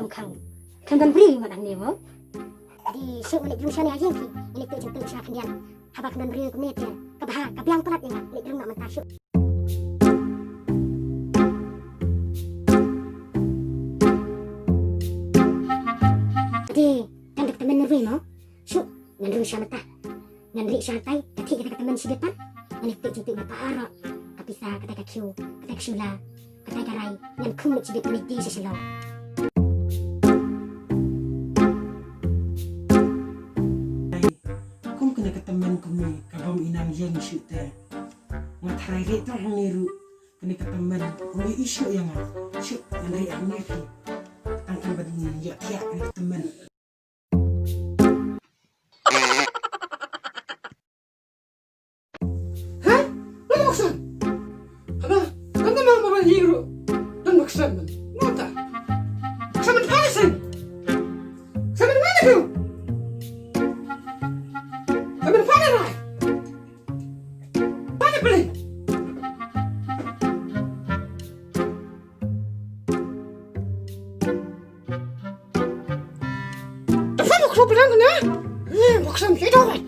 kang kan beri mak ni mo di syuk ni drum syani ajeng ki ni tu jeng tu syah kendian habak dan beri ku ni dia kabah kabiang pelat yang ni drum nak mentah syuk di kan dek temen nerwi mo syuk ngan drum syah mentah ngan ri syah tai kaki kita temen si depan ni tu jeng tu nak para tapi sa kata kata la kata karai ngan kum si depan ni di seselo kena ke teman kami kabam inang yang isu teh ngatrai rek tu hang niru kena ke teman kami isu yang isu yang dari angin tu tangkan badin ya tiap kena ke teman hah mana maksud ana mama hiru dan maksud nota sama palasan sama mana tu Sabi pa na rai. Paano pala? Paano ko pala na? Maksam kita rai.